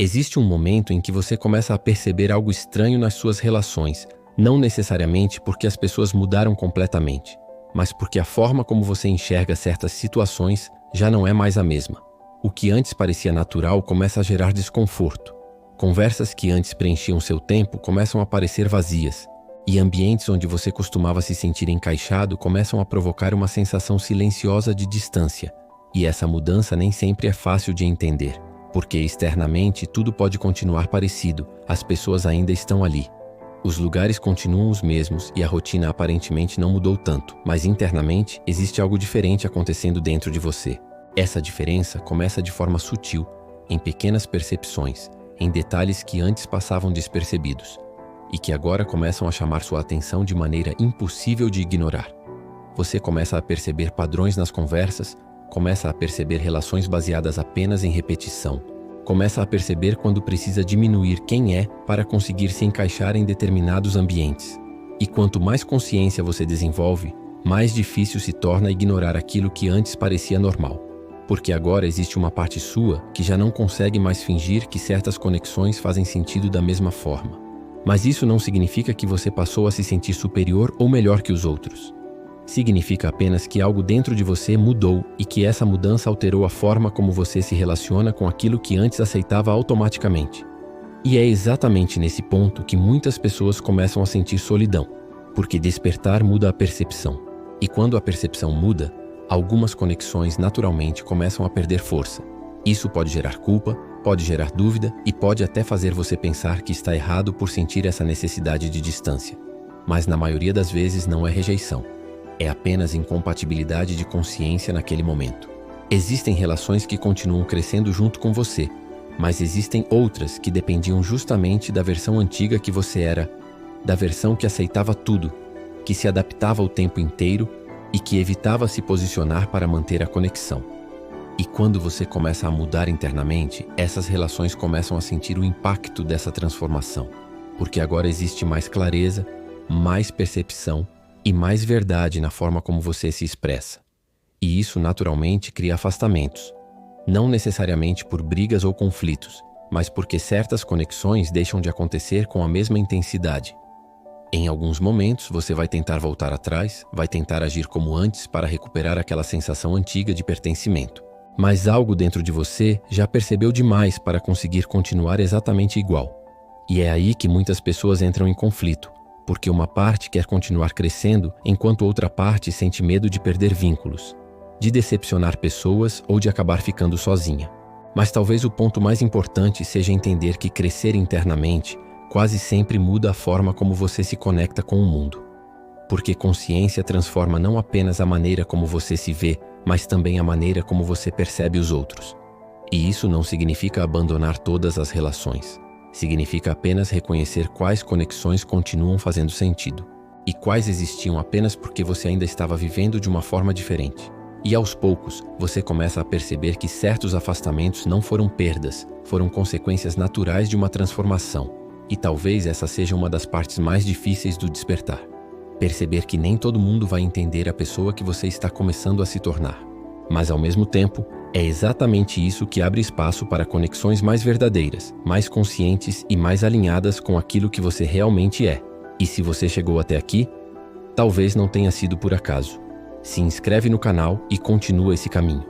Existe um momento em que você começa a perceber algo estranho nas suas relações, não necessariamente porque as pessoas mudaram completamente, mas porque a forma como você enxerga certas situações já não é mais a mesma. O que antes parecia natural começa a gerar desconforto. Conversas que antes preenchiam seu tempo começam a parecer vazias, e ambientes onde você costumava se sentir encaixado começam a provocar uma sensação silenciosa de distância. E essa mudança nem sempre é fácil de entender, porque externamente tudo pode continuar parecido, as pessoas ainda estão ali. Os lugares continuam os mesmos e a rotina aparentemente não mudou tanto, mas internamente existe algo diferente acontecendo dentro de você. Essa diferença começa de forma sutil, em pequenas percepções, em detalhes que antes passavam despercebidos, e que agora começam a chamar sua atenção de maneira impossível de ignorar. Você começa a perceber padrões nas conversas, começa a perceber relações baseadas apenas em repetição, começa a perceber quando precisa diminuir quem é para conseguir se encaixar em determinados ambientes. E quanto mais consciência você desenvolve, mais difícil se torna ignorar aquilo que antes parecia normal. Porque agora existe uma parte sua que já não consegue mais fingir que certas conexões fazem sentido da mesma forma. Mas isso não significa que você passou a se sentir superior ou melhor que os outros. Significa apenas que algo dentro de você mudou e que essa mudança alterou a forma como você se relaciona com aquilo que antes aceitava automaticamente. E é exatamente nesse ponto que muitas pessoas começam a sentir solidão, porque despertar muda a percepção. E quando a percepção muda, algumas conexões naturalmente começam a perder força. Isso pode gerar culpa, pode gerar dúvida e pode até fazer você pensar que está errado por sentir essa necessidade de distância. Mas na maioria das vezes não é rejeição. É apenas incompatibilidade de consciência naquele momento. Existem relações que continuam crescendo junto com você, mas existem outras que dependiam justamente da versão antiga que você era, da versão que aceitava tudo, que se adaptava o tempo inteiro e que evitava se posicionar para manter a conexão. E quando você começa a mudar internamente, essas relações começam a sentir o impacto dessa transformação, porque agora existe mais clareza, mais percepção e mais verdade na forma como você se expressa. E isso naturalmente cria afastamentos, não necessariamente por brigas ou conflitos, mas porque certas conexões deixam de acontecer com a mesma intensidade. Em alguns momentos, você vai tentar voltar atrás, vai tentar agir como antes para recuperar aquela sensação antiga de pertencimento. Mas algo dentro de você já percebeu demais para conseguir continuar exatamente igual. E é aí que muitas pessoas entram em conflito, porque uma parte quer continuar crescendo enquanto outra parte sente medo de perder vínculos, de decepcionar pessoas ou de acabar ficando sozinha. Mas talvez o ponto mais importante seja entender que crescer internamente quase sempre muda a forma como você se conecta com o mundo. Porque consciência transforma não apenas a maneira como você se vê, mas também a maneira como você percebe os outros. E isso não significa abandonar todas as relações. Significa apenas reconhecer quais conexões continuam fazendo sentido e quais existiam apenas porque você ainda estava vivendo de uma forma diferente. E aos poucos, você começa a perceber que certos afastamentos não foram perdas, foram consequências naturais de uma transformação. E talvez essa seja uma das partes mais difíceis do despertar. Perceber que nem todo mundo vai entender a pessoa que você está começando a se tornar. Mas ao mesmo tempo, é exatamente isso que abre espaço para conexões mais verdadeiras, mais conscientes e mais alinhadas com aquilo que você realmente é. E se você chegou até aqui, talvez não tenha sido por acaso. Se inscreve no canal e continua esse caminho.